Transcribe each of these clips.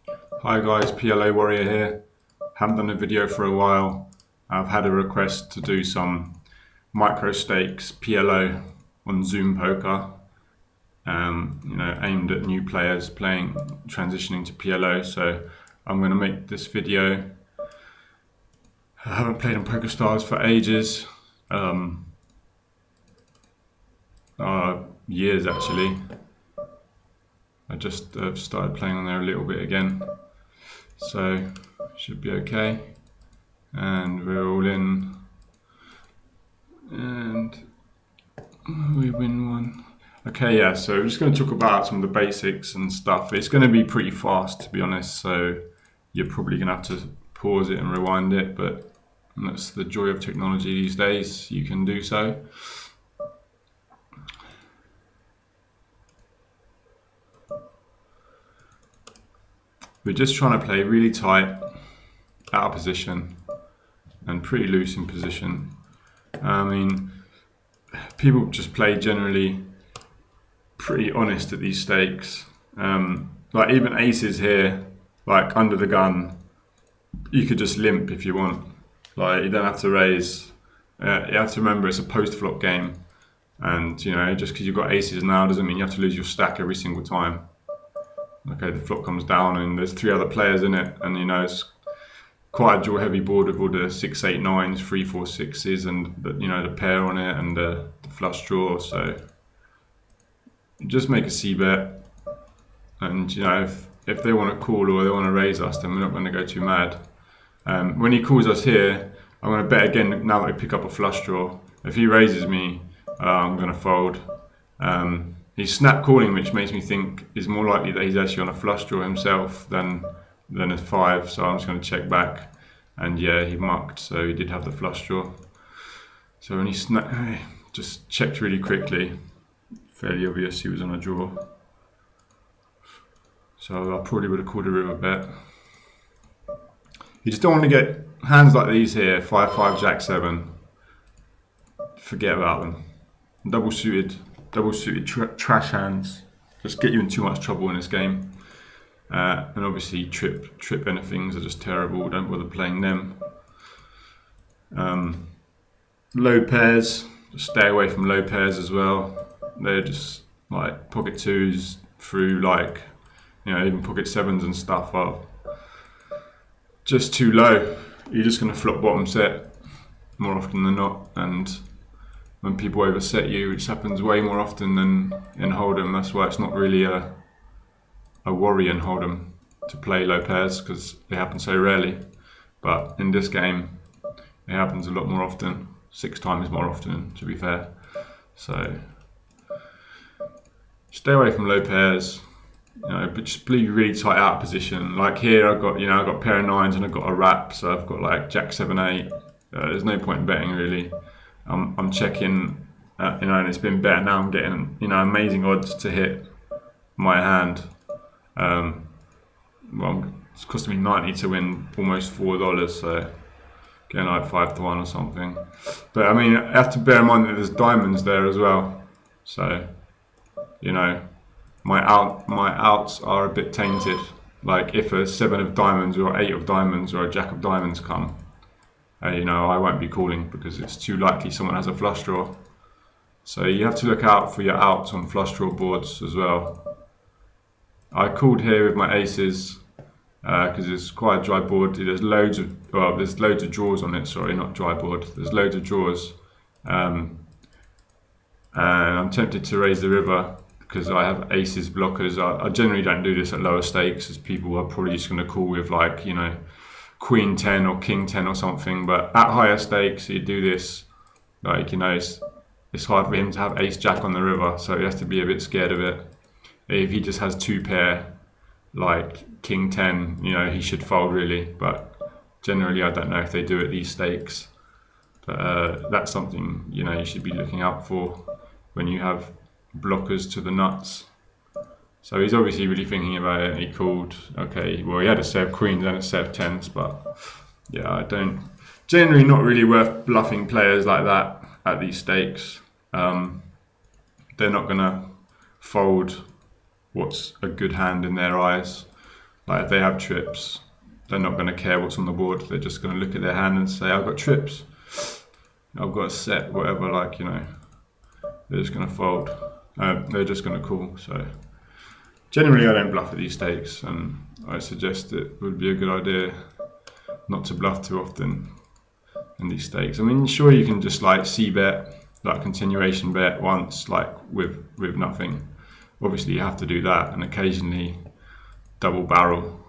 Hi guys, PLA Warrior here. Haven't done a video for a while. I've had a request to do some micro stakes PLO on Zoom Poker, aimed at new players transitioning to PLO. So I'm going to make this video. I haven't played on PokerStars for ages, years actually. I just started playing on there a little bit again, so should be okay. And we're all in, and we win one. Okay, yeah, so we're just going to talk about some of the basics and stuff. It's going to be pretty fast, to be honest, so you're probably going to have to pause it and rewind it, but that's the joy of technology these days. You can do so. We're just trying to play really tight, out of position, and pretty loose in position. I mean, people just play generally pretty honest at these stakes. Like even aces here, like under the gun, you could just limp if you want. Like you don't have to raise. You have to remember it's a post-flop game, and just because you've got aces now doesn't mean you have to lose your stack every single time. Okay, the flop comes down and there's three other players in it, and it's quite a draw-heavy board with all the 6, 8, 9s, 3, 4, 6s, and the pair on it and the flush draw. So just make a c bet, and if they want to call or they want to raise us, then we're not going to go too mad. When he calls us here, I'm going to bet again now that we pick up a flush draw. If he raises me, I'm going to fold. He's snap calling, which makes me think is more likely that he's actually on a flush draw himself than a 5. So I'm just going to check back, and yeah, he mucked, so he did have the flush draw. So when he just checked really quickly, fairly obvious he was on a draw. So I probably would have called a river bet. You just don't want to get hands like these here, 5-5, Jack 7. Forget about them. Double suited trash hands just get you in too much trouble in this game. And obviously trip anythings are just terrible. Don't bother playing them. Low pairs, just stay away from low pairs as well. They're just like pocket 2s through even pocket 7s and stuff are just too low. You're just going to flop bottom set more often than not, and when people overset you, which happens way more often than in Hold'em, that's why it's not really a worry in Hold'em to play low pairs, because they happen so rarely. But in this game, it happens a lot more often, 6 times more often, to be fair. So stay away from low pairs, but just be really tight out position. Like here, I've got a pair of 9s and I've got a wrap, so I've got like Jack 7, 8. There's no point in betting really. I'm checking, and it's been better now. I'm getting, amazing odds to hit my hand. It's costing me 90 to win almost $4, so getting like 5 to 1 or something. But I mean, I have to bear in mind that there's diamonds there as well. So, my outs are a bit tainted. Like if a 7 of diamonds or 8 of diamonds or a jack of diamonds come, I won't be calling because it's too likely someone has a flush draw. So you have to look out for your outs on flush draw boards as well. I called here with my aces because it's quite a dry board. There's loads of draws on it. Sorry, not dry board. There's loads of draws, and I'm tempted to raise the river because I have aces blockers. I generally don't do this at lower stakes, as people are probably just going to call with Queen 10 or King 10 or something. But at higher stakes, you do this, it's hard for him to have ace jack on the river, so he has to be a bit scared of it. If he just has 2 pair, like King 10, he should fold really. But generally, I don't know if they do at these stakes. But that's something you should be looking out for when you have blockers to the nuts. So he's obviously really thinking about it. He called. Okay, well he had a set of queens and a set of 10s, but yeah, I don't. Generally, not really worth bluffing players like that at these stakes. They're not gonna fold what's a good hand in their eyes. Like if they have trips, they're not going to care what's on the board. They're just going to look at their hand and say, I've got trips, I've got a set, whatever, like, you know, they're just going to fold. They're just going to call. So generally I don't bluff at these stakes, and I suggest it would be a good idea not to bluff too often in these stakes. I mean, sure, you can just like c-bet, like continuation bet once, like with nothing. Obviously you have to do that, and occasionally double barrel,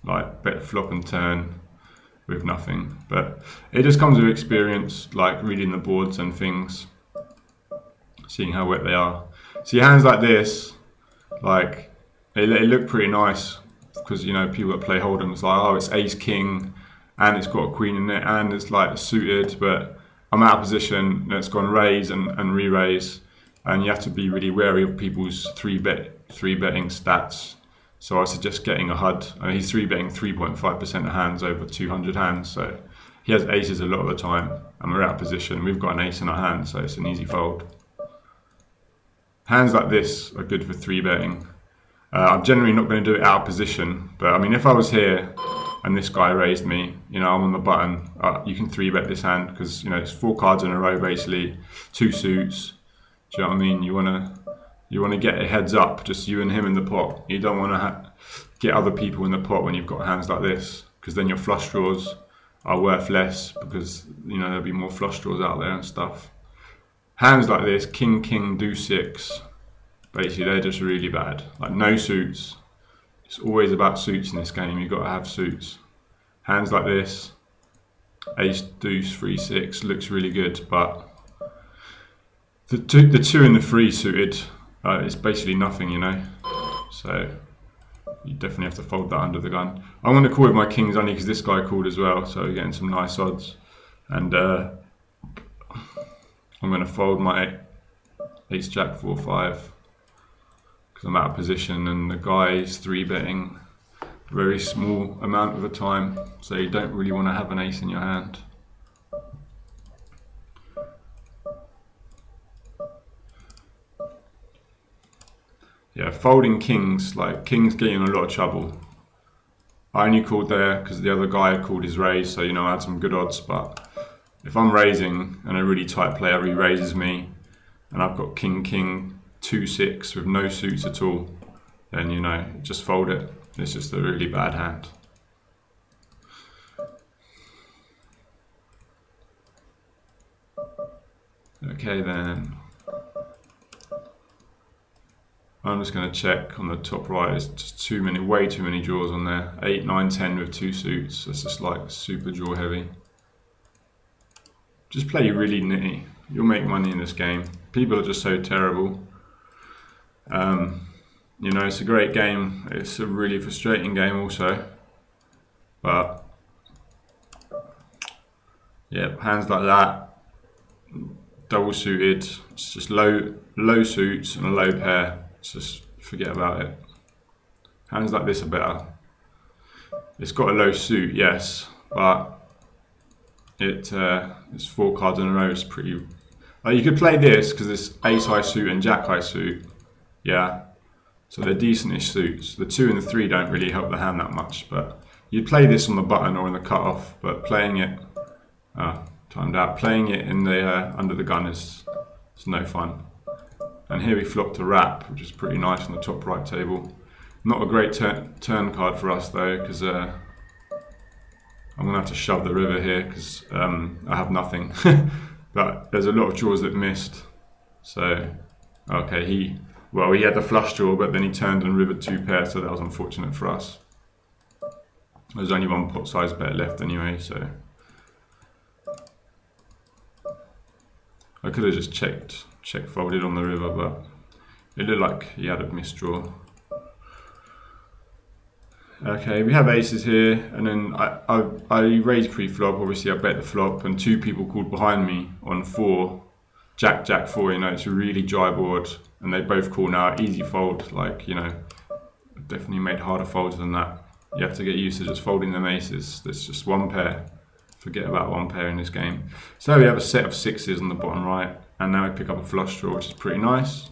like bet flop and turn with nothing. But it just comes with experience, like reading the boards and things, seeing how wet they are. See, hands like this, like they look pretty nice, because you know people that play hold'em, it's like, oh, it's ace king and it's got a queen in it and it's like suited, but I'm out of position and it's gone raise and re-raise, and you have to be really wary of people's three betting stats. So I suggest getting a HUD. He's 3-betting 3.5% of hands over 200 hands, so he has aces a lot of the time, and we're out of position. We've got an ace in our hand, so it's an easy fold. Hands like this are good for 3-betting. I'm generally not going to do it out of position, but I mean, if I was here and this guy raised me, you know, I'm on the button, you can 3-bet this hand, because, you know, it's 4 cards in a row basically, 2 suits. Do you know what I mean? You want to get a heads up, just you and him in the pot. You don't want to get other people in the pot when you've got hands like this, because then your flush draws are worth less, because, you know, there'll be more flush draws out there and stuff. Hands like this, king, king, deuce 6, basically they're just really bad. Like no suits. It's always about suits in this game. You've got to have suits. Hands like this, ace, deuce, 3, 6 looks really good, but the 2 and the 3 suited, it's basically nothing, you know. So you definitely have to fold that under the gun. I'm going to call with my kings only because this guy called as well, so we're getting some nice odds. And I'm going to fold my ace, jack, 4, 5 because I'm out of position, and the guy is 3-betting a very small amount of the time, so you don't really want to have an ace in your hand. Yeah, folding kings, like kings get you in a lot of trouble. I only called there because the other guy called his raise, so you know I had some good odds, but if I'm raising and a really tight player re-raises me and I've got king, king, 2, 6 with no suits at all, then you know, just fold it. It's just a really bad hand. Okay then. I'm just going to check on the top right. There's just way too many draws on there. 8, 9, 10 with 2 suits. That's just like super draw heavy. Just play really nitty. You'll make money in this game. People are just so terrible. You know, it's a great game. It's a really frustrating game also. But yeah, hands like that, double suited, it's just low suits and a low pair. Just forget about it. Hands like this are better. It's got a low suit, yes, but it's 4 cards in a row. It's pretty. You could play this because it's ace high suit and jack high suit. Yeah, so they're decentish suits. The 2 and the 3 don't really help the hand that much, but you'd play this on the button or in the cutoff. But playing it, timed out. Playing it in the under the gun is no fun. And here we flopped a wrap, which is pretty nice on the top right table. Not a great turn card for us though, because I'm going to have to shove the river here because I have nothing. But there's a lot of draws that missed. So, okay, he had the flush draw, but then he turned and rivered 2 pairs, so that was unfortunate for us. There's only 1 pot size bet left anyway, so I could have just check folded on the river, but it looked like he had a misdraw. Okay, we have aces here, and then I raised pre-flop. Obviously, I bet the flop, and 2 people called behind me on 4, jack, 4. You know, it's a really dry board, and they both call now. Easy fold, like, you know, definitely made harder folds than that. You have to get used to just folding them aces. There's just 1 pair. Forget about 1 pair in this game. So we have a set of 6s on the bottom right, and now we pick up a flush draw, which is pretty nice.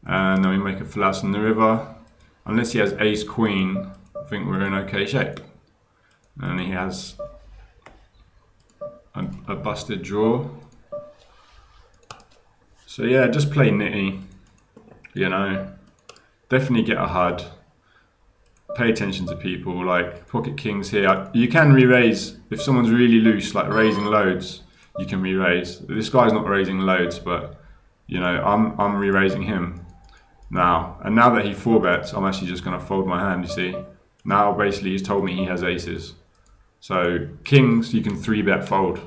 And then we make a flush in the river. Unless he has ace queen, I think we're in okay shape. And he has a busted draw. So yeah, just play nitty, you know, definitely get a HUD, pay attention to people, like pocket kings here. You can re-raise, if someone's really loose, like raising loads, you can re-raise. This guy's not raising loads, but you know, I'm re-raising him now. And now that he 4-bets, I'm actually just gonna fold my hand, you see. Now basically he's told me he has aces. So kings, you can 3-bet fold,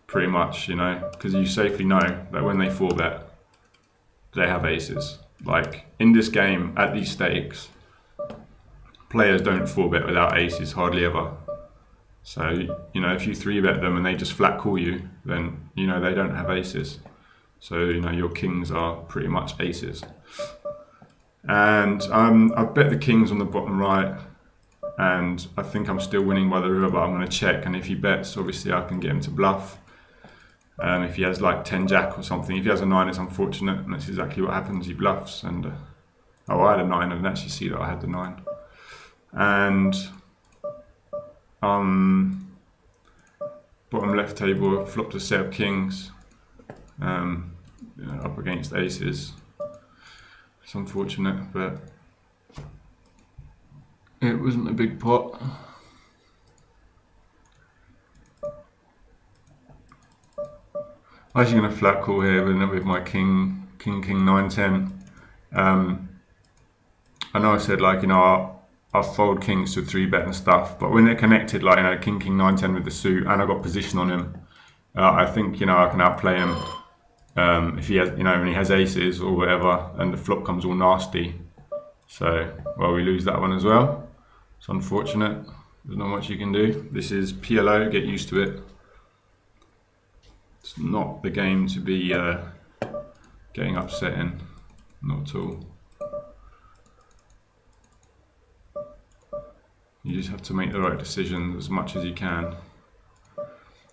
pretty much, you know, because you safely know that when they 4-bet, they have aces. Like in this game, at these stakes, players don't 4-bet without aces, hardly ever. So, you know, if you 3-bet them and they just flat call you, then, you know, they don't have aces. So, you know, your kings are pretty much aces. And I've bet the kings on the bottom right, and I think I'm still winning by the river, but I'm going to check. And if he bets, obviously I can get him to bluff. If he has like 10 jack or something, if he has a 9, it's unfortunate, and that's exactly what happens. He bluffs, and oh, I had a 9. I didn't actually see that I had the 9. And bottom left table, flopped a set of kings, you know, up against aces. It's unfortunate, but it wasn't a big pot. I'm actually going to flat call here with my king 9 10. I know I said, like, you know, I'll fold kings to 3-bet and stuff, but when they're connected, like, you know, king 9 10 with the suit, and I got position on him, I think, you know, I can outplay him if he has, you know, when he has aces or whatever, and the flop comes all nasty. So, well, we lose that one as well. It's unfortunate. There's not much you can do. This is PLO. Get used to it. It's not the game to be getting upset in. Not at all. You just have to make the right decisions as much as you can.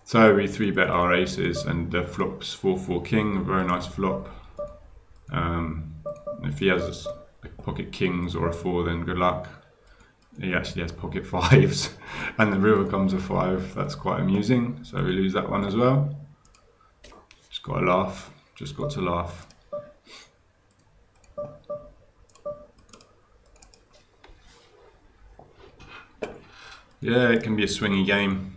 So we 3-bet our aces, and the flop's 4-4 king, a very nice flop. If he has pocket kings or a 4, then good luck. He actually has pocket 5s, and the river comes a 5. That's quite amusing. So we lose that one as well. Just got to laugh. Just got to laugh. Yeah, it can be a swingy game.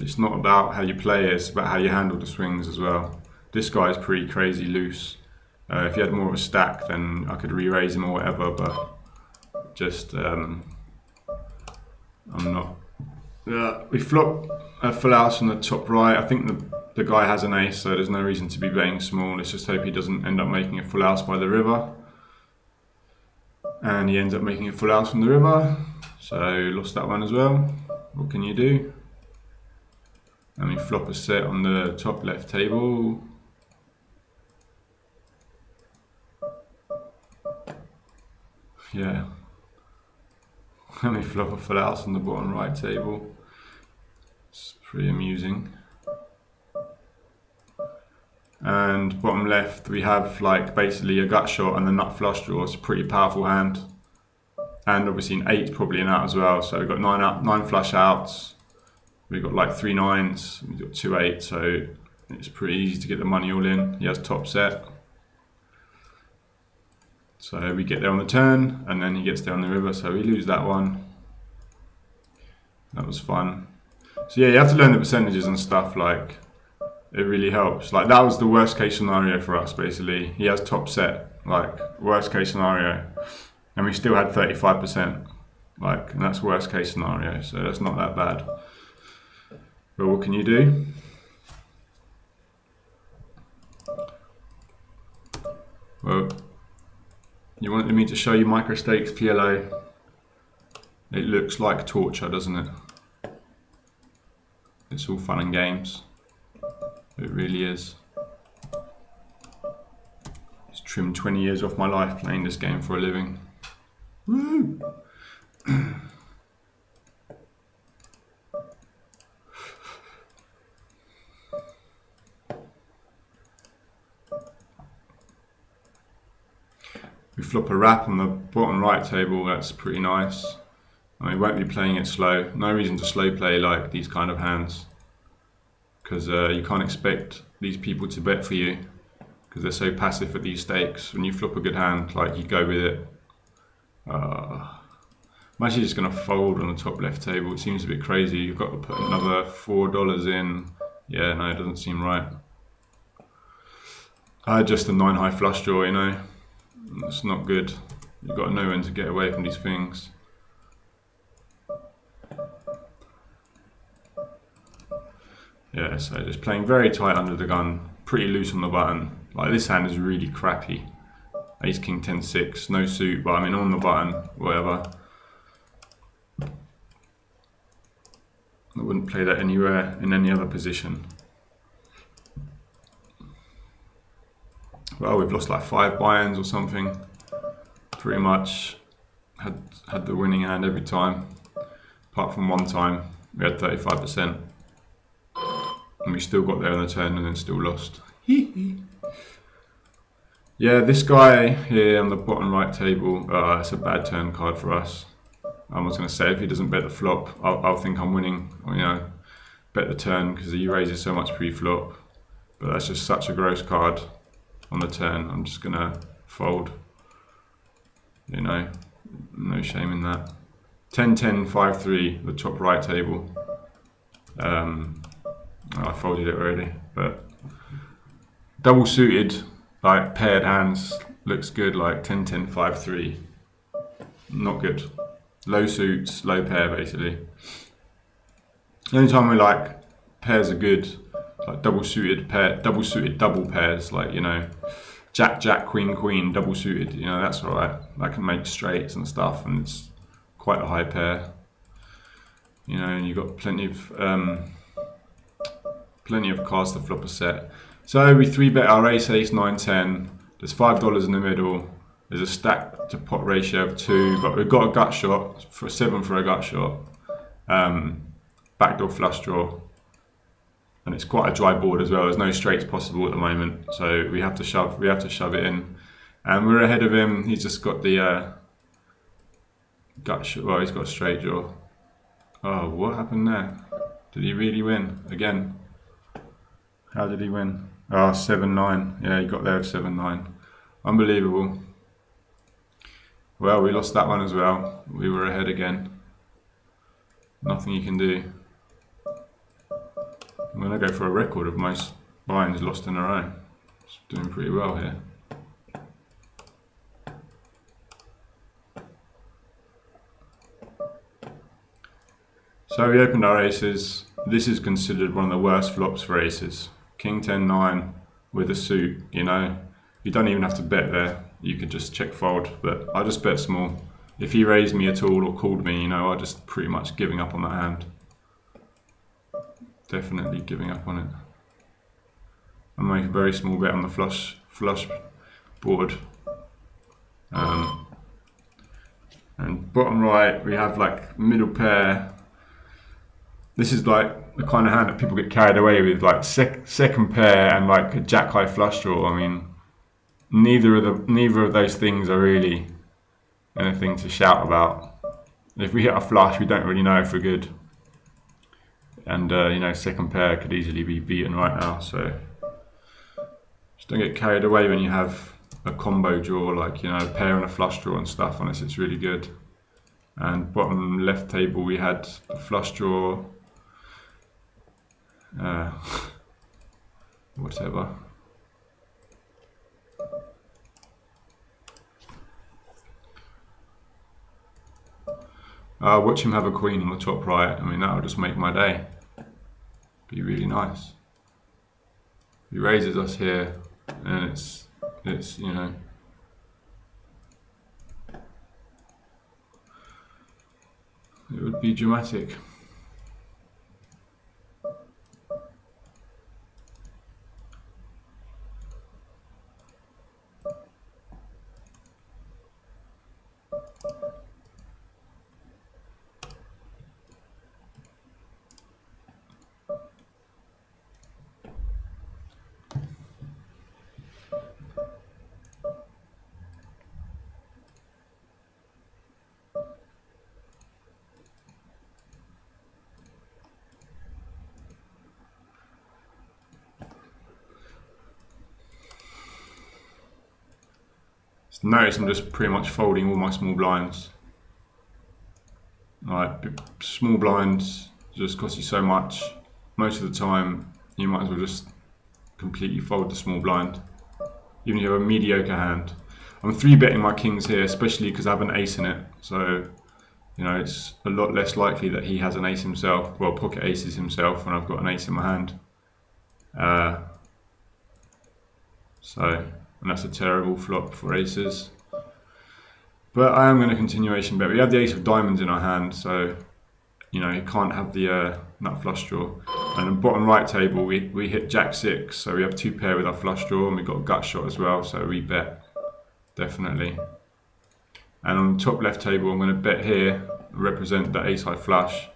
It's not about how you play it, it's about how you handle the swings as well. This guy's pretty crazy loose. If he had more of a stack, then I could re-raise him or whatever, but just, I'm not. We flop a full house on the top right. I think the guy has an ace, so there's no reason to be betting small. Let's just hope he doesn't end up making a full house by the river. And he ends up making a full house from the river. So lost that one as well. What can you do? And we flop a set on the top left table. Yeah. And we flop a full house on the bottom right table. It's pretty amusing. And bottom left, we have like basically a gut shot and the nut flush draw. It's a pretty powerful hand. And obviously an 8 probably an out as well. So we've got 9 flush outs. We've got like 3 9s. We've got 2 8s. So it's pretty easy to get the money all in. He has top set. So we get there on the turn, and then he gets there on the river. So we lose that one. That was fun. So yeah, you have to learn the percentages and stuff. Like, it really helps. Like, that was the worst case scenario for us, basically. He has top set, like, worst case scenario. And we still had 35%. Like, and that's worst case scenario, so that's not that bad. But what can you do? Well, you wanted me to show you micro stakes PLO. It looks like torture, doesn't it? It's all fun and games. It really is. It's trimmed 20 years off my life playing this game for a living. Woo! We flop flop a wrap on the bottom right table, that's pretty nice. I mean, won't be playing it slow. No reason to slow play like these kind of hands, because you can't expect these people to bet for you, because they're so passive at these stakes. When you flop a good hand, like, you go with it. I'm actually just going to fold on the top left table. It seems a bit crazy. You've got to put another $4 in. Yeah, no, it doesn't seem right. I had just a 9 high flush draw, you know. It's not good. You've got to know when to get away from these things. Yeah, so just playing very tight under the gun, pretty loose on the button. Like, this hand is really crappy. Ace, king, 10, 6, no suit, but I mean on the button, whatever. I wouldn't play that anywhere in any other position. Well, we've lost like 5 buy-ins or something. Pretty much had the winning hand every time, apart from one time we had 35%, and we still got there on the turn and then still lost. Yeah, this guy here on the bottom right table, it's a bad turn card for us. I was going to say, if he doesn't bet the flop, I'll think I'm winning. Or, you know, bet the turn because he raises so much pre-flop. But that's just such a gross card on the turn. I'm just going to fold. You know, no shame in that. 10, 10, 5, 3, the top right table. I folded it already, but double suited, like paired hands, looks good, like 10, 10, 5, 3. Not good. Low suits, low pair, basically. The only time we like pairs are good, like double suited pair, double pairs, like, you know, Jack, Jack, Queen, Queen, double suited, you know, that's alright. That can make straights and stuff, and it's quite a high pair. You know, and you've got plenty of cards to flop a set. So we 3-bet our ace, ace, 9, 10. There's $5 in the middle. There's a stack to pot ratio of 2, but we've got a gut shot for 7 for a gut shot. Backdoor flush draw, and it's quite a dry board as well. There's no straights possible at the moment, so we have to shove it in, and we're ahead of him. He's just got the gut shot. Well, he's got a straight draw. Oh, what happened there? Did he really win again? How did he win? Oh, 7-9. Yeah, he got there with 7-9. Unbelievable. Well, we lost that one as well. We were ahead again. Nothing you can do. I'm going to go for a record of most buy-ins lost in a row. It's doing pretty well here. So we opened our aces. This is considered one of the worst flops for aces. King 10-9 with a suit, you know. You don't even have to bet there. You could just check fold, but I just bet small. If he raised me at all or called me, you know, I just pretty much giving up on that hand. Definitely giving up on it. I make a very small bet on the flush board. And bottom right, we have like middle pair. This is like the kind of hand that people get carried away with, like second pair and like a jack high flush draw. I mean, neither of those things are really anything to shout about. If we hit a flush, we don't really know if we're good. And you know, second pair could easily be beaten right now. So just don't get carried away when you have a combo draw, like, you know, a pair and a flush draw and stuff, unless it's really good. And bottom left table, we had a flush draw. Whatever. Watch him have a queen on the top right. I mean, that'll just make my day. Be really nice. He raises us here, and it's you know, it would be dramatic. Notice I'm just pretty much folding all my small blinds. Like, small blinds just cost you so much. Most of the time, you might as well just completely fold the small blind, even if you have a mediocre hand. I'm 3-betting my kings here, especially because I have an ace in it. So, you know, it's a lot less likely that he has an ace himself, well, pocket aces himself, when I've got an ace in my hand. And that's a terrible flop for aces. But I am going to continuation bet. We have the ace of diamonds in our hand, so, you know, you can't have the nut flush draw. And on bottom right table, we hit jack 6, so we have 2 pair with our flush draw, and we've got a gut shot as well, so we bet, definitely. And on the top left table, I'm going to bet here, represent the ace high flush,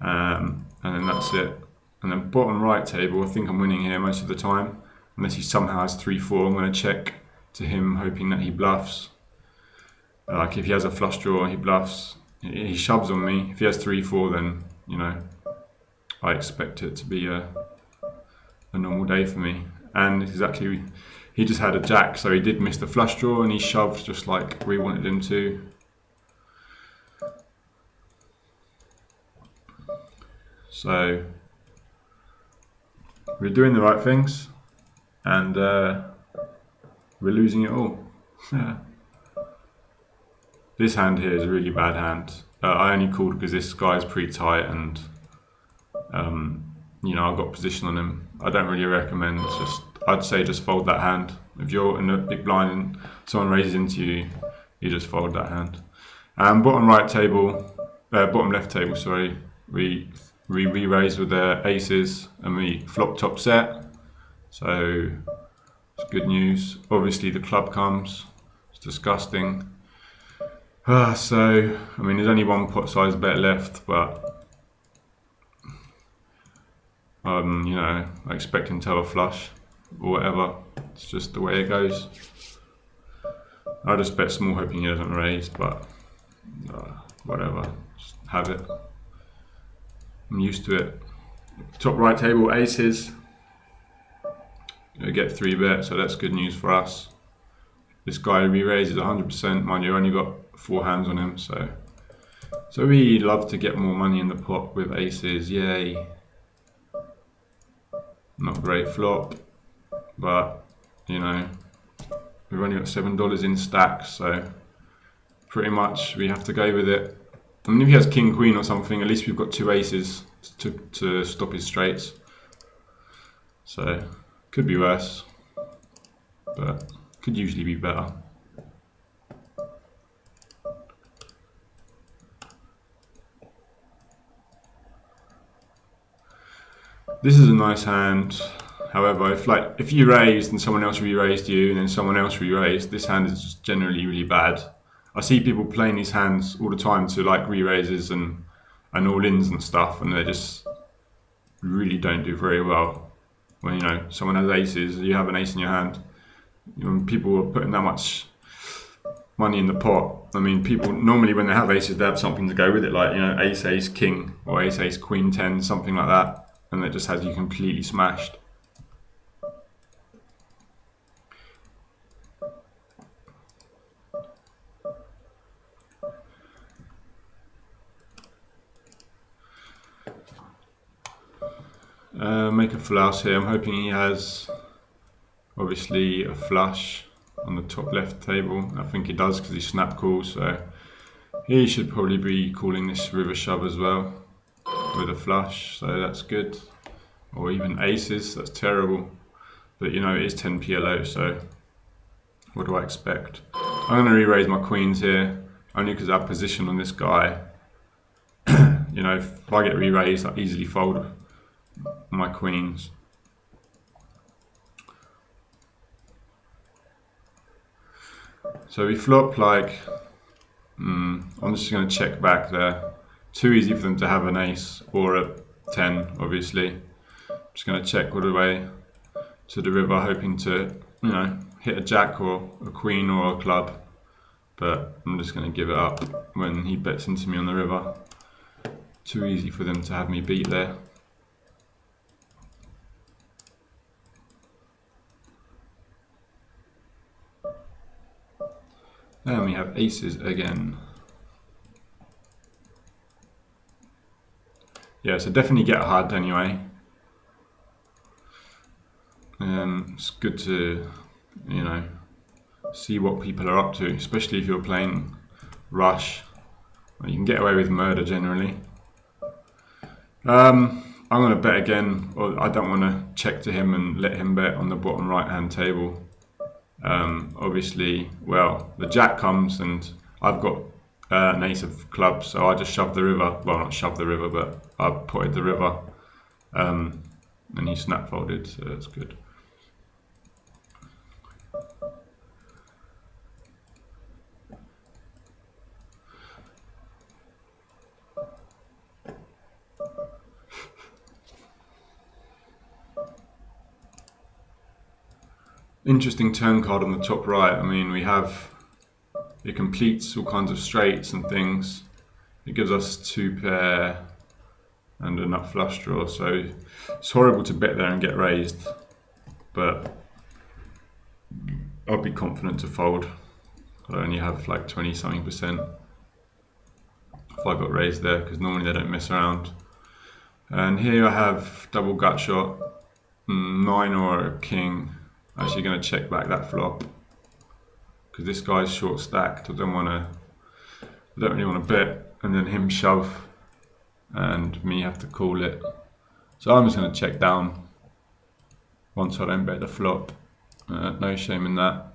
and then that's it. And then bottom right table, I think I'm winning here most of the time, unless he somehow has 3-4. I'm going to check to him, hoping that he bluffs. Like if he has a flush draw, he bluffs. He shoves on me. If he has 3-4, then, you know, I expect it to be a normal day for me. And exactly, he just had a jack, so he did miss the flush draw, and he shoved just like we wanted him to. So we're doing the right things, and we're losing it all. This hand here is a really bad hand. I only called because this guy is pretty tight, and you know, I've got position on him. I don't really recommend, I'd say just fold that hand. If you're in a big blind and someone raises into you, you just fold that hand. Bottom right table, bottom left table, sorry, we re-raise with their aces and we flop top set. So it's good news. Obviously the club comes, it's disgusting. So, I mean, there's only one pot size bet left, but you know, I expect him to have a flush or whatever. It's just the way it goes. I just bet small, hoping he doesn't raise, but whatever, just have it. I'm used to it. Top right table, aces. I get 3-bet, so that's good news for us. This guy re-raises 100%. Mind you, only got 4 hands on him, so we love to get more money in the pot with aces. Yay! Not great flop, but you know, we've only got $7 in stacks, so pretty much we have to go with it. I mean, if he has king queen or something, at least we've got 2 aces to stop his straights. So could be worse, but could usually be better. This is a nice hand. However, if you raised and someone else re-raised you, and then someone else re-raised, this hand is just generally really bad. I see people playing these hands all the time to like re-raises and all-ins and stuff, and they just really don't do very well. When, you know, someone has aces, you have an ace in your hand, you know, people are putting that much money in the pot. I mean, people normally when they have aces, they have something to go with it, like, you know, ace, ace, king, or ace, ace, queen, 10, something like that. And that just has you completely smashed. Make a full house here. I'm hoping he has obviously a flush on the top left table. I think he does because he snap calls, so he should probably be calling this river shove as well with a flush, so that's good. Or even aces, that's terrible. But you know, it is 10 PLO, so what do I expect? I'm going to re-raise my queens here, only because I have position on this guy. You know, if I get re-raised, I easily fold my queens. So we flop like, I'm just going to check back there. Too easy for them to have an ace or a 10, obviously. I'm just going to check all the way to the river, hoping to, you know, hit a jack or a queen or a club. But I'm just going to give it up when he bets into me on the river. Too easy for them to have me beat there. And we have aces again. Yeah, so definitely get HUD anyway. It's good to, you know, see what people are up to, especially if you're playing rush. You can get away with murder generally. I'm going to bet again, or I don't want to check to him and let him bet on the bottom right hand table. Obviously, well, the jack comes and I've got an ace of clubs, so I just shove the river. Well, not shove the river, but I potted the river, and he snap folded, so that's good. Interesting turn card on the top right. I mean, it completes all kinds of straights and things. It gives us 2 pair and a nut flush draw, so it's horrible to bet there and get raised, but I'll be confident to fold. I only have like 20 something percent if I got raised there, because normally they don't mess around. And here I have double gut shot, 9 or a king. Actually going to check back that flop because this guy's short stacked. I don't really want to bet and then him shove and me have to call it. So I'm just going to check down once I don't bet the flop. No shame in that.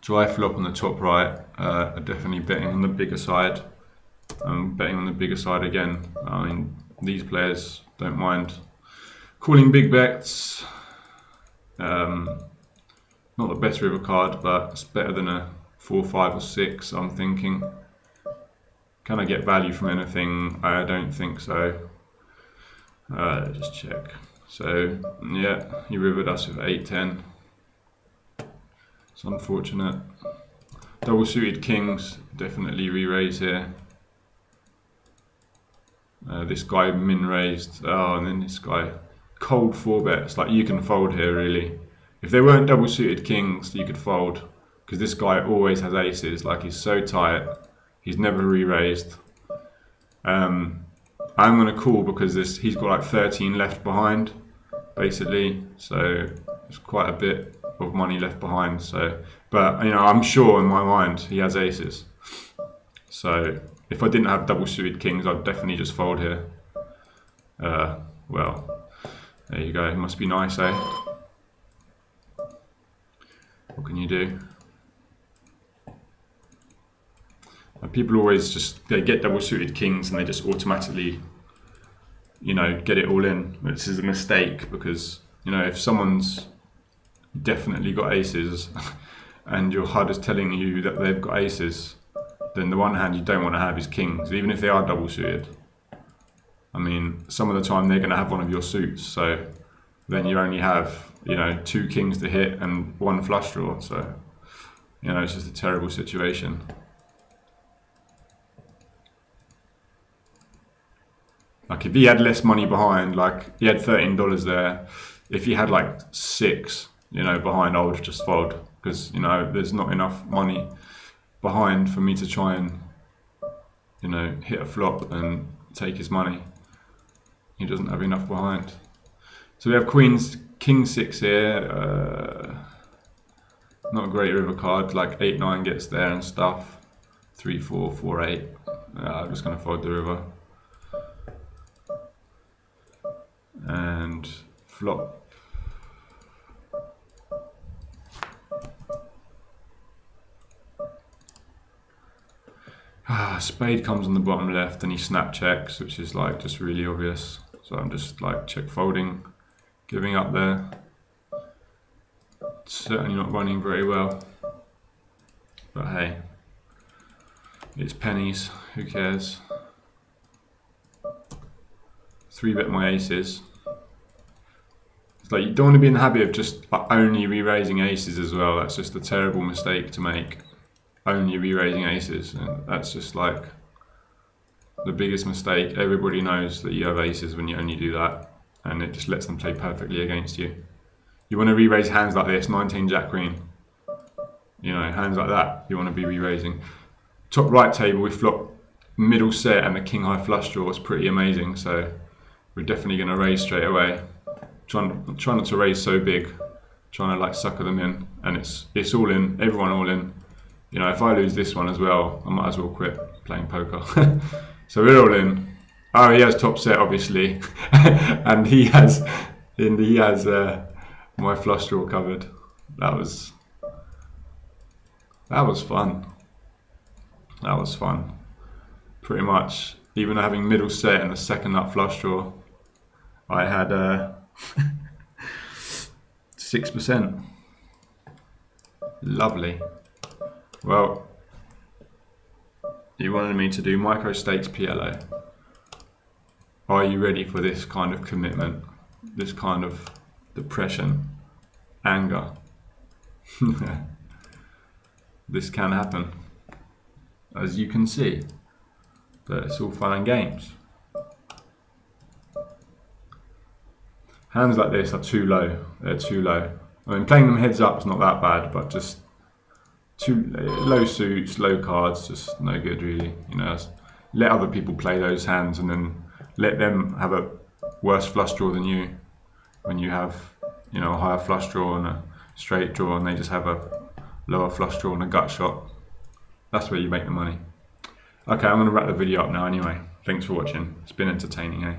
Dry flop on the top right. Definitely betting on the bigger side. I'm betting on the bigger side again. I mean, these players don't mind calling big bets. Not the best river card, but it's better than a 4, 5 or 6, I'm thinking. Can I get value from anything? I don't think so. Just check. So, yeah, he rivered us with 8, 10. It's unfortunate. Double suited kings, definitely re-raise here. This guy min raised, and then this guy cold 4 bets. Like, you can fold here really. If they weren't double suited kings, you could fold, because this guy always has aces. Like, he's so tight, he's never re-raised. I'm going to call because he's got like 13 left behind, basically. So it's quite a bit of money left behind. So, but you know, I'm sure in my mind he has aces. So if I didn't have double suited kings, I'd definitely just fold here. Well, there you go. It must be nice, eh? What can you do? People always they get double suited kings and they just automatically, you know, get it all in. This is a mistake because, you know, if someone's definitely got aces and your HUD is telling you that they've got aces, then the one hand you don't want to have is kings, even if they are double suited. I mean, some of the time they're going to have one of your suits, so then you only have, you know, 2 kings to hit and 1 flush draw. So, you know, it's just a terrible situation. Like, if he had less money behind, like he had $13 there, if he had like 6, you know, behind, I would just fold, because, you know, there's not enough money behind for me to try and, you know, hit a flop and take his money. He doesn't have enough behind. So we have king 6 here. Not a great river card. Like 8, 9 gets there and stuff. 3, 4, 4, 8. I'm just going to fold the river. And flop. Spade comes on the bottom left and he snap checks, which is like just really obvious. So I'm just like check folding, giving up there. Certainly not running very well. But hey, it's pennies, who cares? 3-bet my aces. It's like, you don't want to be in the habit of just only re-raising aces as well. That's just a terrible mistake to make. Only re-raising aces, and that's just like the biggest mistake. Everybody knows that you have aces when you only do that. and it just lets them play perfectly against you. You want to re-raise hands like this, 19 Jack Queen. You know, hands like that, you want to be re-raising. Top right table, we flop middle set and the king high flush draw was pretty amazing, so we're definitely going to raise straight away. Trying not to raise so big, trying to like sucker them in, and it's all in, everyone all in. You know, if I lose this one as well, I might as well quit playing poker. So we're all in. Oh, he has top set obviously, and he has my flush draw covered. That was fun. That was fun. Pretty much, even having middle set and the second nut flush draw, I had 6%. Lovely. Well, you wanted me to do micro stakes PLO. Are you ready for this kind of commitment? This kind of depression, anger? This can happen, as you can see, but it's all fun and games. Hands like this are too low, they're too low. I mean, playing them heads up is not that bad, but just too low suits, low cards, just no good really. You know, let other people play those hands and then let them have a worse flush draw than you when you have, you know, a higher flush draw and a straight draw and they just have a lower flush draw and a gut shot. That's where you make the money. Okay, I'm going to wrap the video up now anyway. Thanks for watching. It's been entertaining, eh?